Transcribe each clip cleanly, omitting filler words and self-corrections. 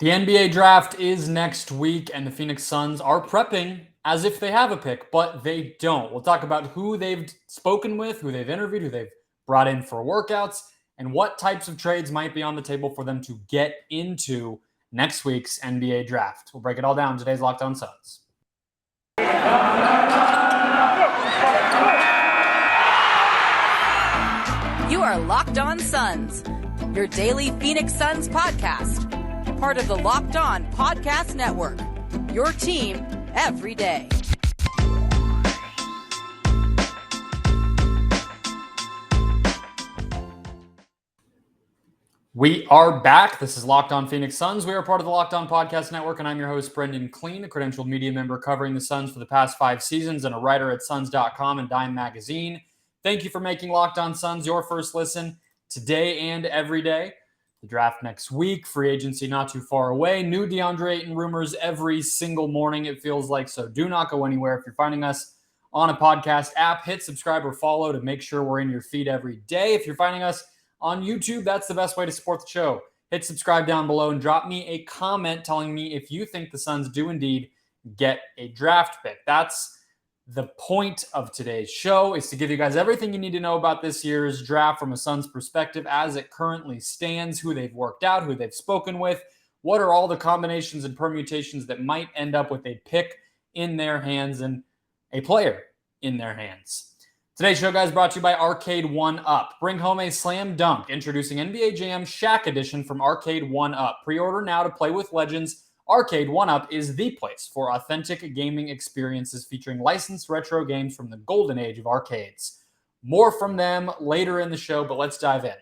The NBA draft is next week, and the Phoenix Suns are prepping as if they have a pick, but they don't. We'll talk about who they've spoken with, who they've interviewed, who they've brought in for workouts, and what types of trades might be on the table for them to get into next week's NBA draft. We'll break it all down in today's Locked On Suns. You are Locked On Suns, your daily Phoenix Suns podcast. Part of the Locked On Podcast Network, your team every day. We are back. This is Locked On Phoenix Suns. We are part of the Locked On Podcast Network, and I'm your host, Brendon Kleen, a credentialed media member covering the Suns for the past 5 seasons and a writer at Suns.com and Dime Magazine. Thank you for making Locked On Suns your first listen today and every day. The draft next week, free agency not too far away, new DeAndre Ayton rumors every single morning, it feels like, so do not go anywhere. If you're finding us on a podcast app, hit subscribe or follow to make sure we're in your feed every day. If you're finding us on YouTube, that's the best way to support the show. Hit subscribe down below and drop me a comment telling me if you think the Suns do indeed get a draft pick. That's the point of today's show, is to give you guys everything you need to know about this year's draft from a Suns perspective as it currently stands, who they've worked out, who they've spoken with, what are all the combinations and permutations that might end up with a pick in their hands and a player in their hands. Today's show, guys, brought to you by Arcade 1-Up. Bring home a slam dunk. Introducing NBA JAM Shaq edition from Arcade 1-Up. Pre-order now to play with legends. Arcade 1-Up is the place for authentic gaming experiences featuring licensed retro games from the golden age of arcades. More from them later in the show, but let's dive in.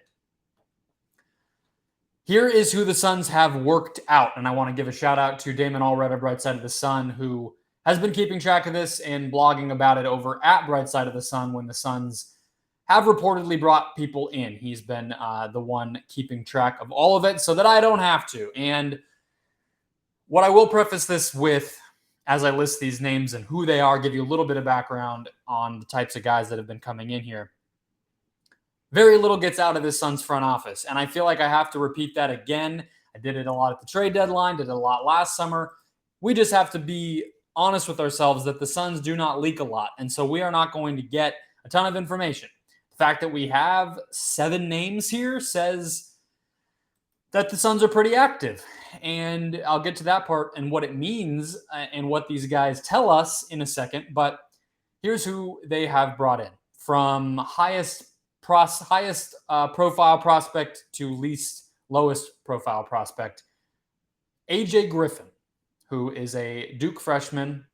Here is who the Suns have worked out, and I want to give a shout out to Damon Allred of Bright Side of the Sun, who has been keeping track of this and blogging about it over at Bright Side of the Sun when the Suns have reportedly brought people in. He's been the one keeping track of all of it so that I don't have to. And what I will preface this with, as I list these names and who they are, give you a little bit of background on the types of guys that have been coming in here. Very little gets out of this Suns front office, and I feel like I have to repeat that again. I did it a lot at the trade deadline, did it a lot last summer. We just have to be honest with ourselves that the Suns do not leak a lot, and so we are not going to get a ton of information. The fact that we have 7 names here says that the Suns are pretty active, and I'll get to that part and what it means and what these guys tell us in a second, but here's who they have brought in. From highest profile prospect to lowest profile prospect, AJ Griffin, who is a Duke freshman,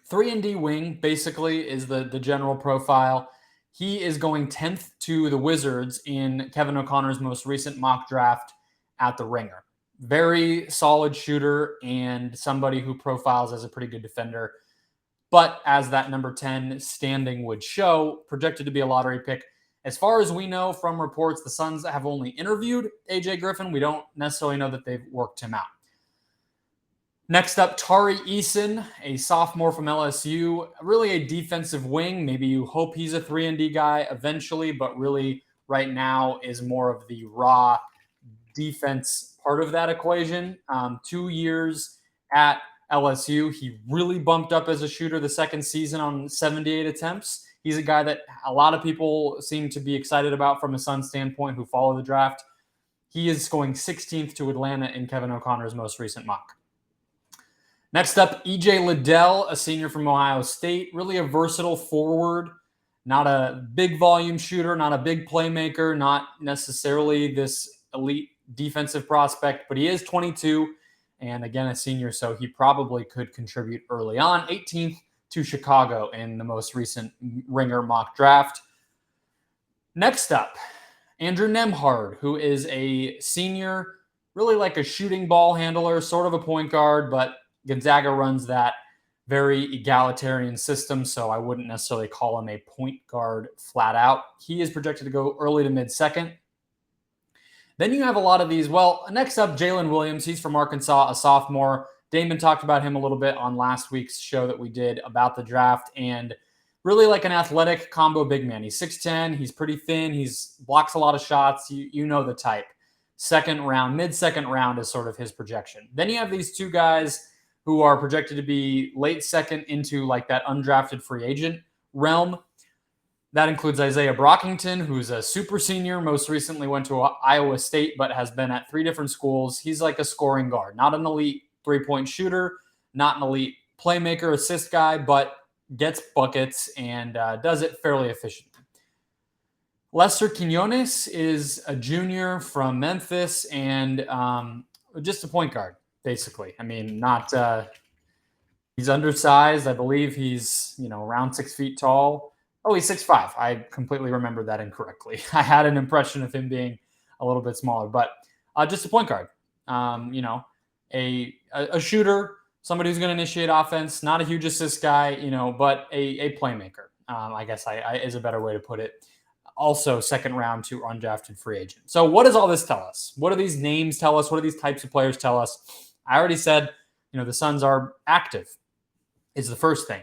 3-and-D wing, basically, is the general profile. He is going 10th to the Wizards in Kevin O'Connor's most recent mock draft at the Ringer. Very solid shooter and somebody who profiles as a pretty good defender. But as that number 10 standing would show, projected to be a lottery pick. As far as we know from reports, the Suns have only interviewed AJ Griffin. We don't necessarily know that they've worked him out. Next up, Tari Eason, a sophomore from LSU, really a defensive wing. Maybe you hope he's a 3-and-D guy eventually, but really right now is more of the raw defense part of that equation. 2 years at LSU. He really bumped up as a shooter the second season on 78 attempts. He's a guy that a lot of people seem to be excited about from a Suns standpoint who follow the draft. He is going 16th to Atlanta in Kevin O'Connor's most recent mock. Next up, EJ Liddell, a senior from Ohio State, really a versatile forward, not a big volume shooter, not a big playmaker, not necessarily this elite defensive prospect, but he is 22 and again a senior, so he probably could contribute early on. 18th to Chicago in the most recent Ringer mock draft. Next up, Andrew Nembhard, who is a senior, really like a shooting ball handler, sort of a point guard, but Gonzaga runs that very egalitarian system, so I wouldn't necessarily call him a point guard flat out. He is projected to go early to mid-second. Then you have a lot of these. Well, next up, Jalen Williams. He's from Arkansas, a sophomore. Damon talked about him a little bit on last week's show that we did about the draft, and really like an athletic combo big man. He's 6'10", he's pretty thin, he's blocks a lot of shots. You know the type. second round, mid-second round is sort of his projection. Then you have these two guys who are projected to be late second into like that undrafted free agent realm. That includes Isaiah Brockington, who's a super senior, most recently went to Iowa State, but has been at 3 different schools. He's like a scoring guard, not an elite three-point shooter, not an elite playmaker, assist guy, but gets buckets and does it fairly efficiently. Lester Quinones is a junior from Memphis and just a point guard, basically. I mean, he's undersized. I believe he's, around 6 feet tall. Oh, he's 6'5". I completely remembered that incorrectly. I had an impression of him being a little bit smaller, but just a point guard. A shooter, somebody who's going to initiate offense, not a huge assist guy, but a playmaker. I guess is a better way to put it. Also, second round to undrafted free agent. So what does all this tell us? What do these names tell us? What do these types of players tell us? I already said, the Suns are active is the first thing.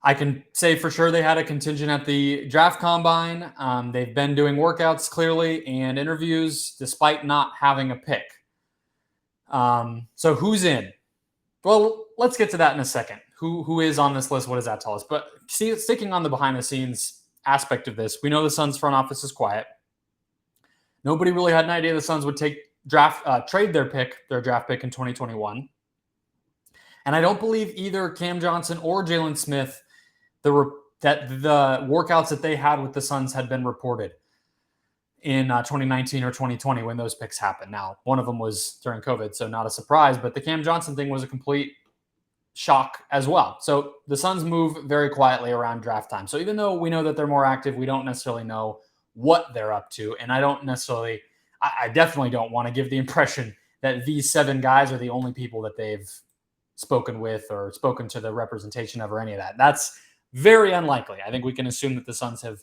I can say for sure they had a contingent at the draft combine. They've been doing workouts clearly and interviews despite not having a pick. So who's in? Well, let's get to that in a second. Who is on this list? What does that tell us? But sticking on the behind the scenes aspect of this, we know the Suns front office is quiet. Nobody really had an idea the Suns would trade their draft pick in 2021. And I don't believe either Cam Johnson or Jalen Smith that the workouts that they had with the Suns had been reported in 2019 or 2020 when those picks happened. Now, one of them was during COVID, so not a surprise, but the Cam Johnson thing was a complete shock as well. So the Suns move very quietly around draft time. So even though we know that they're more active, we don't necessarily know what they're up to. And I definitely don't want to give the impression that these 7 guys are the only people that they've spoken with or spoken to the representation of or any of that. That's very unlikely. I think we can assume that the Suns have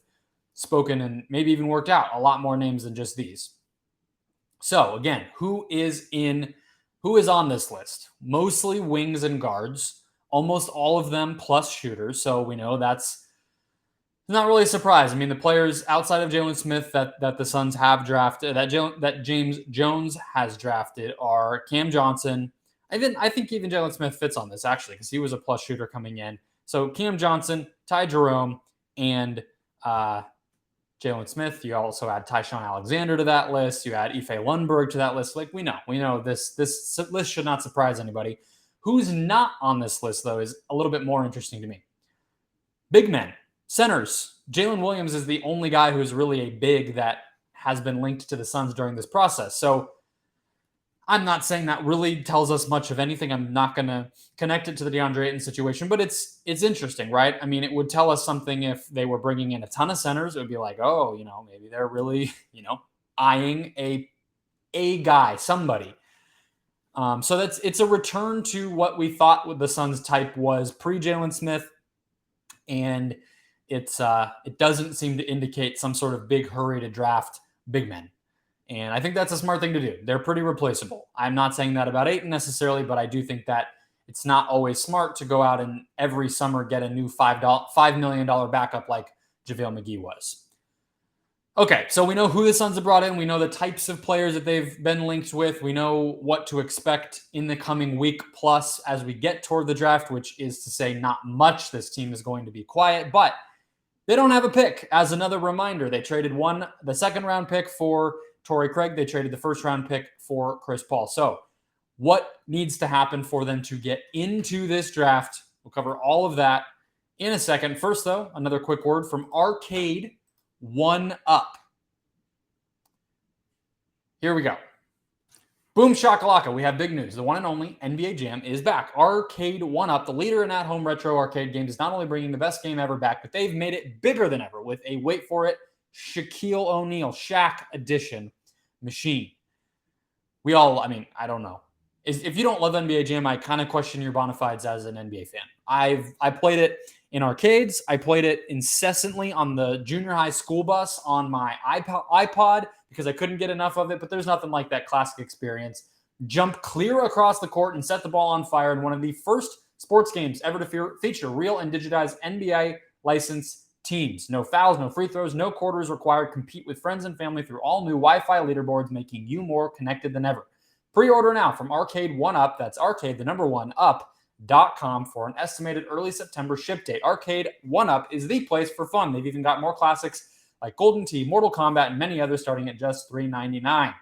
spoken and maybe even worked out a lot more names than just these. So again, who is on this list? Mostly wings and guards, almost all of them plus shooters. So we know that's not really a surprise. I mean, the players outside of Jalen Smith that the Suns have drafted, that James Jones has drafted, are Cam Johnson. I think even Jalen Smith fits on this, actually, because he was a plus shooter coming in. So Cam Johnson, Ty Jerome, and Jalen Smith. You also add Tyshawn Alexander to that list. You add Ife Lundberg to that list. Like, we know this list should not surprise anybody. Who's not on this list, though, is a little bit more interesting to me. Big men, centers. Jalen Williams is the only guy who's really a big that has been linked to the Suns during this process. So I'm not saying that really tells us much of anything. I'm not going to connect it to the DeAndre Ayton situation, but it's interesting, right? I mean, it would tell us something if they were bringing in a ton of centers. It would be like, oh, maybe they're really, eyeing a guy, somebody. So it's a return to what we thought the Suns type was pre-Jalen Smith, and it doesn't seem to indicate some sort of big hurry to draft big men. And I think that's a smart thing to do. They're pretty replaceable. I'm not saying that about Ayton necessarily, but I do think that it's not always smart to go out and every summer get a new $5 million backup like JaVale McGee was. Okay, so we know who the Suns have brought in. We know the types of players that they've been linked with. We know what to expect in the coming week plus as we get toward the draft, which is to say not much. This team is going to be quiet, but they don't have a pick. As another reminder, they traded the second round pick for Torrey Craig. They traded the first round pick for Chris Paul. So what needs to happen for them to get into this draft? We'll cover all of that in a second. First, though, another quick word from Arcade 1-Up. Here we go. Boom shakalaka. We have big news. The one and only NBA Jam is back. Arcade 1-Up, the leader in at-home retro arcade games, is not only bringing the best game ever back, but they've made it bigger than ever with a, wait for it, Shaquille O'Neal Shaq edition machine. I don't know. If you don't love NBA Jam, I kind of question your bona fides as an NBA fan. I played it in arcades. I played it incessantly on the junior high school bus on my iPod because I couldn't get enough of it, but there's nothing like that classic experience. Jump clear across the court and set the ball on fire in one of the first sports games ever to feature real and digitized NBA license teams. No fouls, no free throws, no quarters required. Compete with friends and family through all new Wi-Fi leaderboards, making you more connected than ever. Pre-order now from Arcade 1UP. That's Arcade, the number 1, up.com for an estimated early September ship date. Arcade 1UP is the place for fun. They've even got more classics like Golden Tee, Mortal Kombat, and many others starting at just $3.99.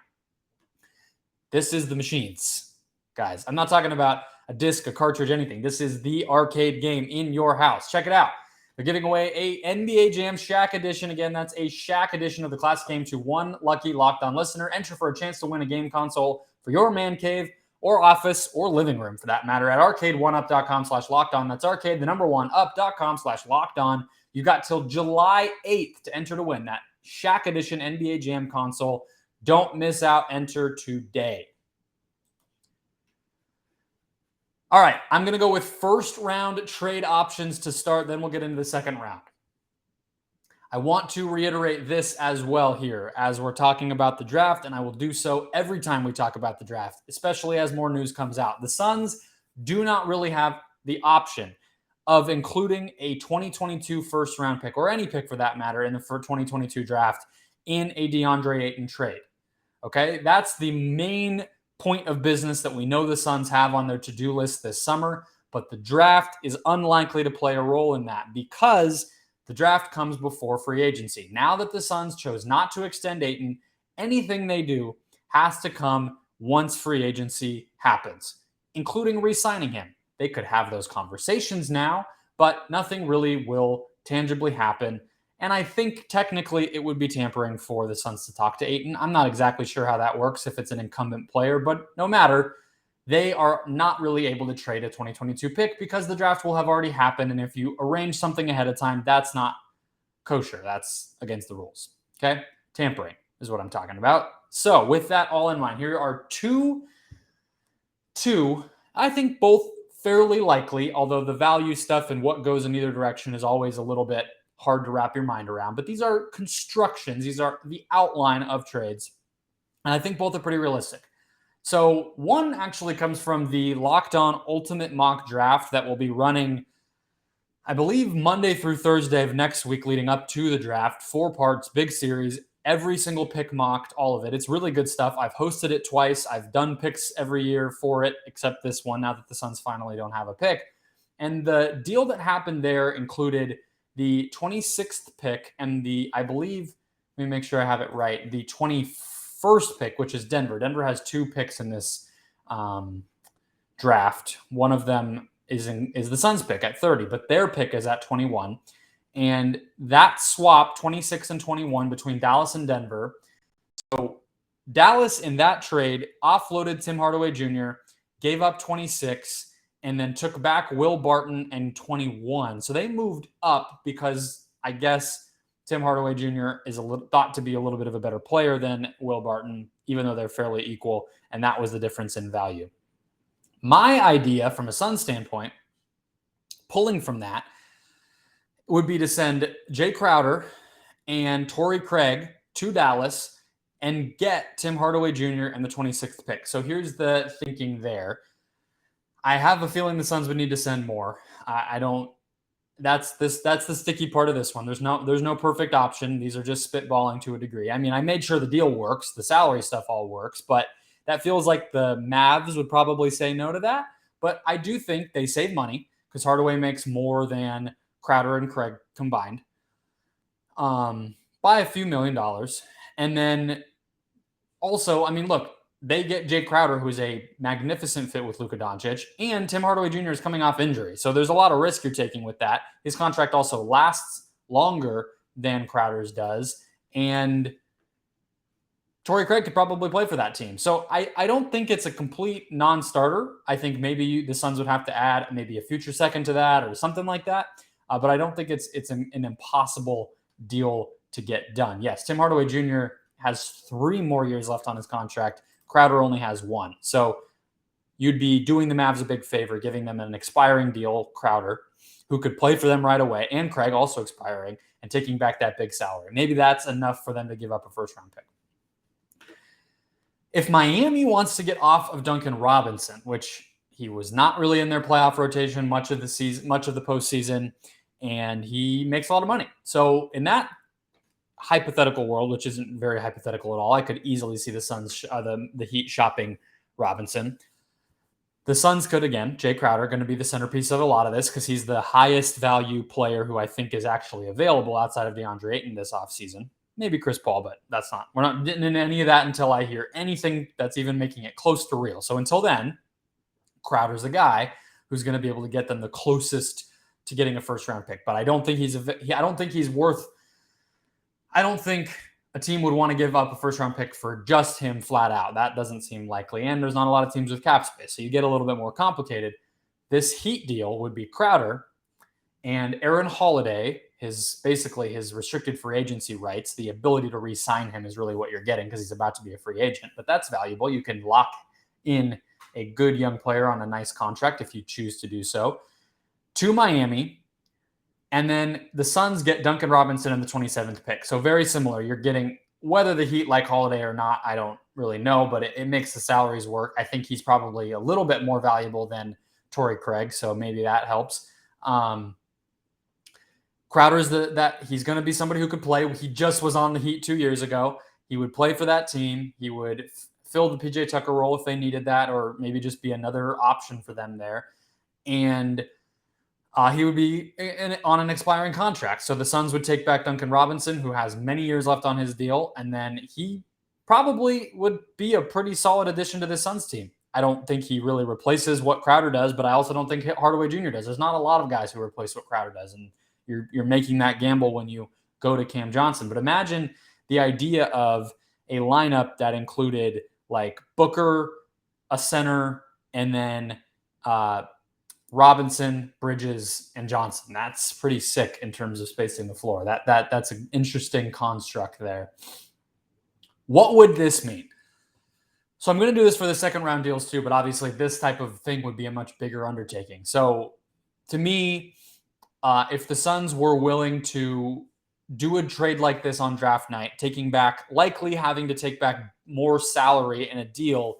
This is the machines, guys. I'm not talking about a disc, a cartridge, anything. This is the arcade game in your house. Check it out. They're giving away a NBA JAM Shaq edition. Again, that's a Shaq edition of the classic game to one lucky Locked On listener. Enter for a chance to win a game console for your man cave or office or living room, for that matter, at arcade1up.com/lockedon. That's arcade, the number 1, up.com/lockedon. You've got till July 8th to enter to win that Shaq edition NBA Jam console. Don't miss out. Enter today. All right, I'm going to go with first round trade options to start. Then we'll get into the second round. I want to reiterate this as well here as we're talking about the draft, and I will do so every time we talk about the draft, especially as more news comes out. The Suns do not really have the option of including a 2022 first round pick, or any pick for that matter, in the 2022 draft in a DeAndre Ayton trade. Okay, that's the main point of business that we know the Suns have on their to-do list this summer, but the draft is unlikely to play a role in that because the draft comes before free agency. Now that the Suns chose not to extend Ayton, anything they do has to come once free agency happens, including re-signing him. They could have those conversations now, but nothing really will tangibly happen. And I think technically it would be tampering for the Suns to talk to Ayton. I'm not exactly sure how that works if it's an incumbent player, but no matter, they are not really able to trade a 2022 pick because the draft will have already happened. And if you arrange something ahead of time, that's not kosher. That's against the rules. Okay? Tampering is what I'm talking about. So with that all in mind, here are two, I think both fairly likely, although the value stuff and what goes in either direction is always a little bit hard to wrap your mind around. But these are constructions. These are the outline of trades. And I think both are pretty realistic. So one actually comes from the Locked On Ultimate Mock Draft that will be running, I believe, Monday through Thursday of next week leading up to the draft. 4 parts, big series, every single pick mocked, all of it. It's really good stuff. I've hosted it twice. I've done picks every year for it, except this one now that the Suns finally don't have a pick. And the deal that happened there included the 26th pick and the, I believe, let me make sure I have it right, the 21st pick, which is Denver. Denver has 2 picks in this draft. One of them is the Suns pick at 30, but their pick is at 21. And that swap, 26 and 21, between Dallas and Denver. So Dallas in that trade offloaded Tim Hardaway Jr., gave up 26, and then took back Will Barton and 21. So they moved up because I guess Tim Hardaway Jr. is thought to be a little bit of a better player than Will Barton, even though they're fairly equal, and that was the difference in value. My idea from a Suns standpoint, pulling from that, would be to send Jay Crowder and Torrey Craig to Dallas and get Tim Hardaway Jr. and the 26th pick. So here's the thinking there. I have a feeling the Suns would need to send more. That's the sticky part of this one. There's no perfect option. These are just spitballing to a degree. I mean, I made sure the deal works. The salary stuff all works, but that feels like the Mavs would probably say no to that. But I do think they save money because Hardaway makes more than Crowder and Craig combined by a few $1 million. And then also, I mean, look, they get Jay Crowder, who is a magnificent fit with Luka Doncic, and Tim Hardaway Jr. is coming off injury. So there's a lot of risk you're taking with that. His contract also lasts longer than Crowder's does. And Torrey Craig could probably play for that team. So I don't think it's a complete non-starter. I think maybe the Suns would have to add maybe a future second to that or something like that. But I don't think it's an impossible deal to get done. Yes, Tim Hardaway Jr. has 3 more years left on his contract. Crowder only has 1. So you'd be doing the Mavs a big favor, giving them an expiring deal, Crowder, who could play for them right away, and Craig also expiring, and taking back that big salary. Maybe that's enough for them to give up a first-round pick. If Miami wants to get off of Duncan Robinson, which he was not really in their playoff rotation much of the season, much of the postseason, and he makes a lot of money. So in that hypothetical world, which isn't very hypothetical at all, I could easily see the Suns, the Heat shopping Robinson. The Suns could, again, Jay Crowder, going to be the centerpiece of a lot of this because he's the highest value player who I think is actually available outside of DeAndre Ayton this offseason. Maybe Chris Paul, but we're not getting into any of that until I hear anything that's even making it close to real. So until then, Crowder's the guy who's going to be able to get them the closest to getting a first round pick. But I don't think I don't think a team would want to give up a first round pick for just him flat out. That doesn't seem likely. And there's not a lot of teams with cap space. So you get a little bit more complicated. This Heat deal would be Crowder and Aaron Holiday, his restricted free agency rights. The ability to re-sign him is really what you're getting because he's about to be a free agent. But that's valuable. You can lock in a good young player on a nice contract if you choose to do so, to Miami. And then the Suns get Duncan Robinson in the 27th pick. So very similar. You're getting, whether the Heat like Holiday or not, I don't really know, but it makes the salaries work. I think he's probably a little bit more valuable than Torrey Craig, so maybe that helps. Crowder's he's going to be somebody who could play. He just was on the Heat 2 years ago. He would play for that team. He would fill the PJ Tucker role if they needed that, or maybe just be another option for them there. And he would be on an expiring contract. So the Suns would take back Duncan Robinson, who has many years left on his deal, and then he probably would be a pretty solid addition to the Suns team. I don't think he really replaces what Crowder does, but I also don't think Hardaway Jr. does. There's not a lot of guys who replace what Crowder does, and you're making that gamble when you go to Cam Johnson. But imagine the idea of a lineup that included like Booker, a center, and then Robinson, Bridges, and Johnson. That's pretty sick in terms of spacing the floor. That's an interesting construct there. What would this mean? So I'm going to do this for the second round deals too, but obviously this type of thing would be a much bigger undertaking. So to me, if the Suns were willing to do a trade like this on draft night, likely having to take back more salary in a deal,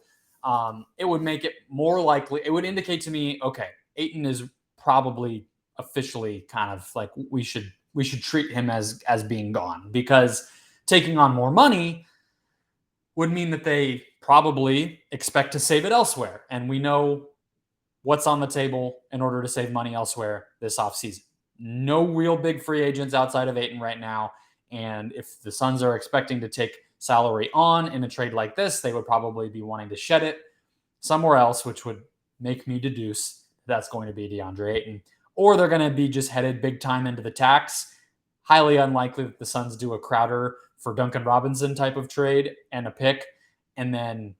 it would make it more likely. It would indicate to me, okay, Ayton is probably officially kind of like we should treat him as being gone, because taking on more money would mean that they probably expect to save it elsewhere. And we know what's on the table in order to save money elsewhere this offseason. No real big free agents outside of Ayton right now. And if the Suns are expecting to take salary on in a trade like this, they would probably be wanting to shed it somewhere else, which would make me deduce that's going to be DeAndre Ayton. Or they're going to be just headed big time into the tax. Highly unlikely that the Suns do a Crowder for Duncan Robinson type of trade and a pick, and then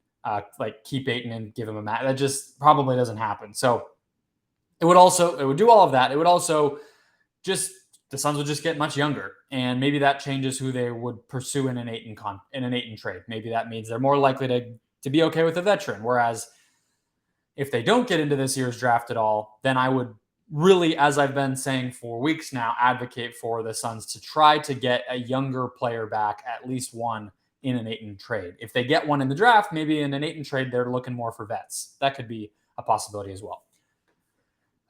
keep Ayton and give him a match. That just probably doesn't happen. So it would do all of that. It would also the Suns would just get much younger, and maybe that changes who they would pursue in an Ayton trade. Maybe that means they're more likely to be okay with a veteran. Whereas if they don't get into this year's draft at all, then I would really, as I've been saying for weeks now, advocate for the Suns to try to get a younger player back, at least one in an Ayton trade. If they get one in the draft, maybe in an Ayton trade, they're looking more for vets. That could be a possibility as well.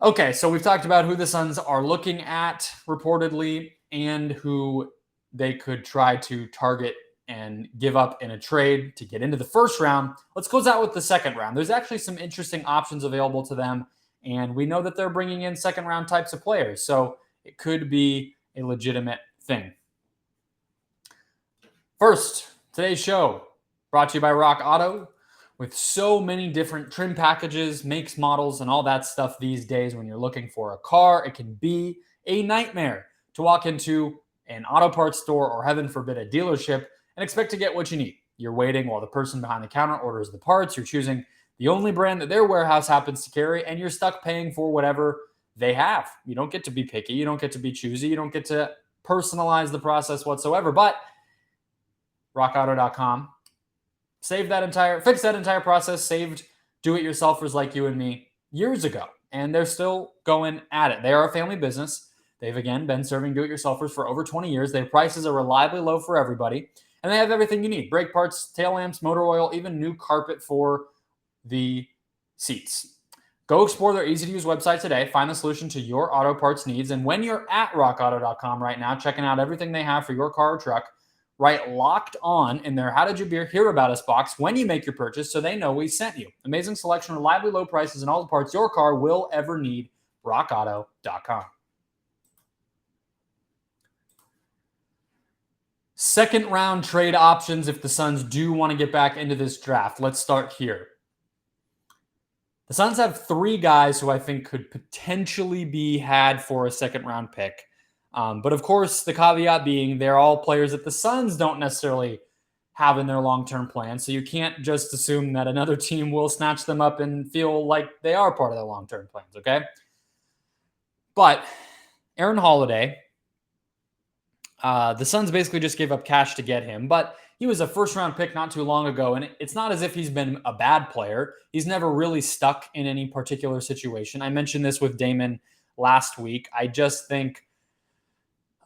Okay, so we've talked about who the Suns are looking at reportedly and who they could try to target and give up in a trade to get into the first round. Let's close out with the second round. There's actually some interesting options available to them, and we know that they're bringing in second round types of players, so it could be a legitimate thing. First, today's show brought to you by Rock Auto. With so many different trim packages, makes, models, and all that stuff these days, when you're looking for a car, it can be a nightmare to walk into an auto parts store or, heaven forbid, a dealership and expect to get what you need. You're waiting while the person behind the counter orders the parts. You're choosing the only brand that their warehouse happens to carry, and you're stuck paying for whatever they have. You don't get to be picky. You don't get to be choosy. You don't get to personalize the process whatsoever. But rockauto.com fixed that entire process, saved do-it-yourselfers like you and me years ago, and they're still going at it. They are a family business. They've, again, been serving do-it-yourselfers for over 20 years. Their prices are reliably low for everybody, and they have everything you need: brake parts, tail lamps, motor oil, even new carpet for the seats. Go explore their easy-to-use website today. Find the solution to your auto parts needs. And when you're at rockauto.com right now, checking out everything they have for your car or truck, write Locked On in their How Did You Hear About Us box when you make your purchase so they know we sent you. Amazing selection, reliably low prices, and all the parts your car will ever need. rockauto.com. Second round trade options if the Suns do want to get back into this draft. Let's start here. The Suns have 3 guys who I think could potentially be had for a second round pick. But of course, the caveat being they're all players that the Suns don't necessarily have in their long-term plan. So you can't just assume that another team will snatch them up and feel like they are part of their long-term plans, okay? But Aaron Holiday, the Suns basically just gave up cash to get him, but he was a first-round pick not too long ago, and it's not as if he's been a bad player. He's never really stuck in any particular situation. I mentioned this with Damon last week. I just think,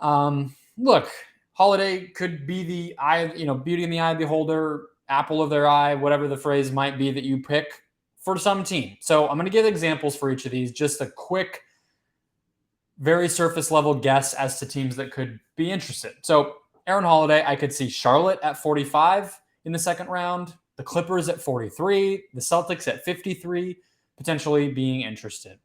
look, Holiday could be the eye, beauty in the eye of the beholder, apple of their eye, whatever the phrase might be that you pick for some team. So I'm going to give examples for each of these, just a quick, very surface level guess as to teams that could be interested. So Aaron Holiday, I could see Charlotte at 45 in the second round, the Clippers at 43, the Celtics at 53, potentially being interested.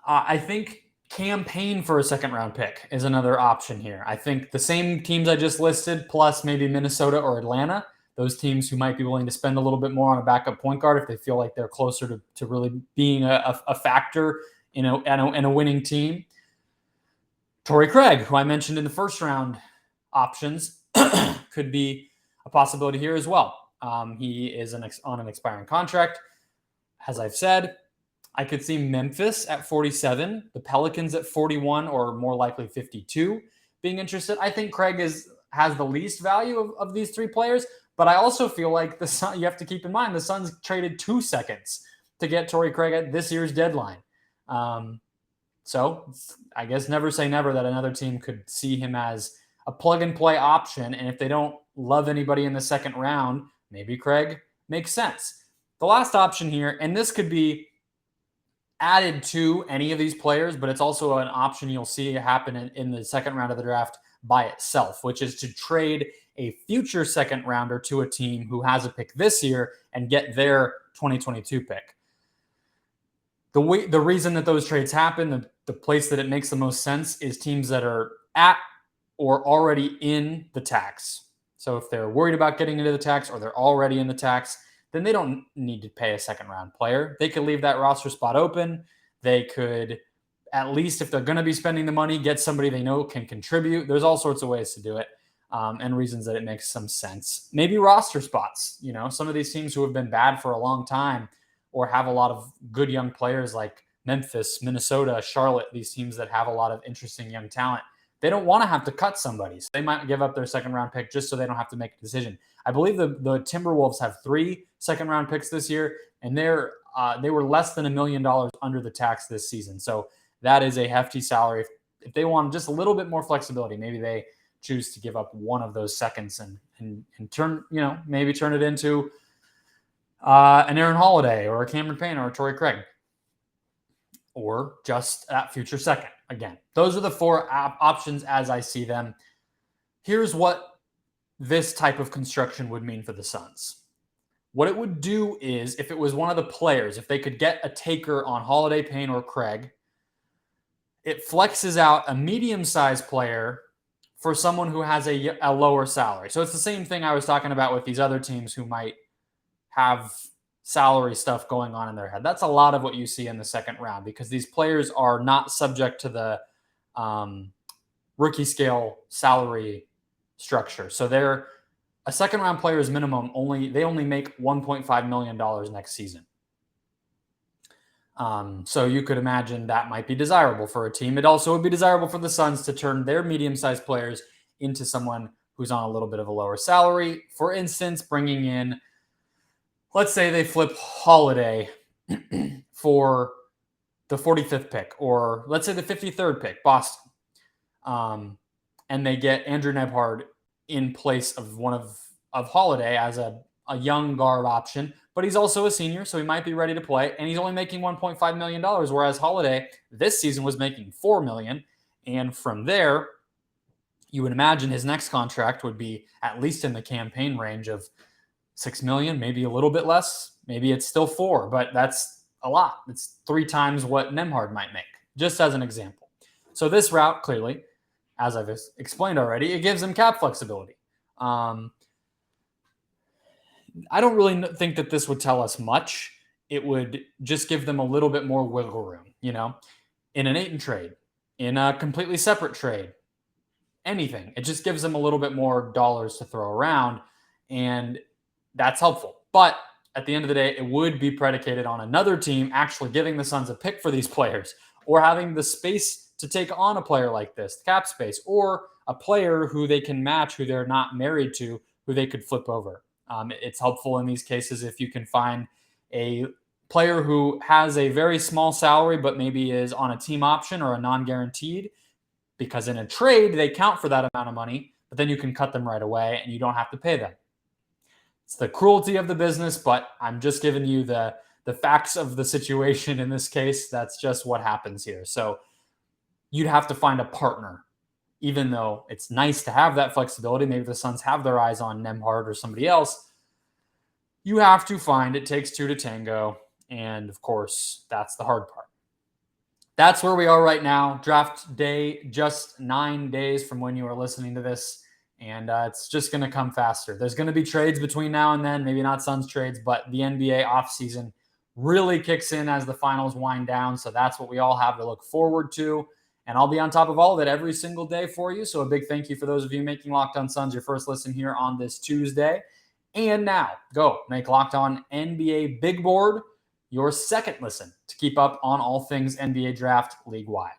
I think campaign for a second round pick is another option here. I think the same teams I just listed, plus maybe Minnesota or Atlanta, those teams who might be willing to spend a little bit more on a backup point guard if they feel like they're closer to really being a factor in a winning team. Torrey Craig, who I mentioned in the first round options, could be a possibility here as well. He is on an expiring contract. As I've said, I could see Memphis at 47, the Pelicans at 41, or more likely 52 being interested. I think Craig has the least value of these 3 players, but I also feel like you have to keep in mind the Suns traded 2 seconds to get Torrey Craig at this year's deadline. So I guess never say never that another team could see him as a plug-and-play option, and if they don't love anybody in the second round, maybe Craig makes sense. The last option here, and this could be added to any of these players, but it's also an option you'll see happen in the second round of the draft by itself, which is to trade a future second rounder to a team who has a pick this year and get their 2022 pick. The reason that those trades happen, the place that it makes the most sense is teams that are at or already in the tax. So if they're worried about getting into the tax or they're already in the tax, then they don't need to pay a second round player. They could leave that roster spot open. They could, at least if they're going to be spending the money, get somebody they know can contribute. There's all sorts of ways to do it and reasons that it makes some sense. Maybe roster spots. Some of these teams who have been bad for a long time or have a lot of good young players like Memphis, Minnesota, Charlotte, these teams that have a lot of interesting young talent, they don't want to have to cut somebody. So they might give up their second round pick just so they don't have to make a decision. I believe the Timberwolves have 3 second round picks this year, and they were less than $1 million under the tax this season. So that is a hefty salary. If they want just a little bit more flexibility, maybe they choose to give up one of those seconds and turn, maybe turn it into an Aaron Holiday or a Cameron Payne or a Torrey Craig, or just that future second. Again, those are the 4 options as I see them. Here's what this type of construction would mean for the Suns. What it would do is, if it was one of the players, if they could get a taker on Holiday, Payne, or Craig, it flexes out a medium-sized player for someone who has a lower salary. So it's the same thing I was talking about with these other teams who might have salary stuff going on in their head. That's a lot of what you see in the second round because these players are not subject to the rookie scale salary structure. So they're a second round player is minimum they only make $1.5 million next season. So you could imagine that might be desirable for a team. It also would be desirable for the Suns to turn their medium-sized players into someone who's on a little bit of a lower salary. For instance, bringing in, let's say they flip Holiday for the 45th pick, or let's say the 53rd pick, Boston. And they get Andrew Nembhard in place of one of Holiday as a a young guard option, but he's also a senior, so he might be ready to play. And he's only making $1.5 million, whereas Holiday this season was making $4 million. And from there, you would imagine his next contract would be at least in the campaign range of $6 million, maybe a little bit less. Maybe it's still $4 million, but that's a lot. It's 3 times what Nembhard might make, just as an example. So this route, clearly, as I've explained already, it gives them cap flexibility. I don't really think that this would tell us much. It would just give them a little bit more wiggle room, in an Ayton trade, in a completely separate trade, anything. It just gives them a little bit more dollars to throw around, and that's helpful. But at the end of the day, it would be predicated on another team actually giving the Suns a pick for these players, or having the space to take on a player like this, cap space, or a player who they can match, who they're not married to, who they could flip over. It's helpful in these cases if you can find a player who has a very small salary, but maybe is on a team option or a non-guaranteed, because in a trade, they count for that amount of money, but then you can cut them right away and you don't have to pay them. It's the cruelty of the business, but I'm just giving you the facts of the situation in this case. That's just what happens here. So you'd have to find a partner, even though it's nice to have that flexibility. Maybe the Suns have their eyes on Nembhard or somebody else. You have to find it takes 2 to tango. And of course, that's the hard part. That's where we are right now. Draft day, just 9 days from when you are listening to this. And it's just going to come faster. There's going to be trades between now and then, maybe not Suns trades, but the NBA offseason really kicks in as the finals wind down. So that's what we all have to look forward to. And I'll be on top of all of it every single day for you. So a big thank you for those of you making Locked On Suns your first listen here on this Tuesday. And now, go make Locked On NBA Big Board your second listen to keep up on all things NBA Draft league-wide.